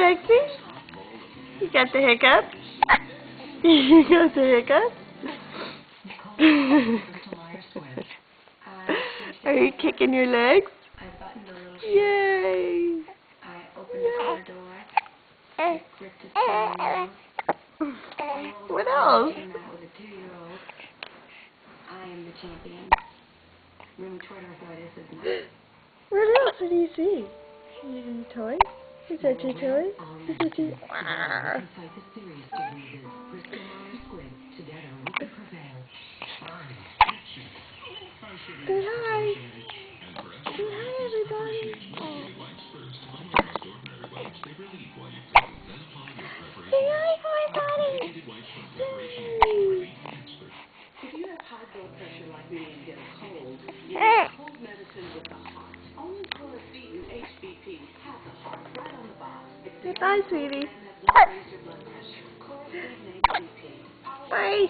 Lexi? You got the hiccup? You got the hiccup? Are you kicking your legs? Yay! I opened the car door. I gripped his toenails. What else? Came out with a 2-year-old. I am the champion. Rheumatoid arthritis is not. What else did you see? Your toy? Is that your toy? Is that your... Say hi. Say hi, everybody. Say hi, everybody. If you have high blood pressure like me and get a cold, you get cold medicine with the heart. Only Chlorophene HBP has a heart right on the box. Say bye, sweetie. Raise your blood pressure. Chlorophene HBP. Bye.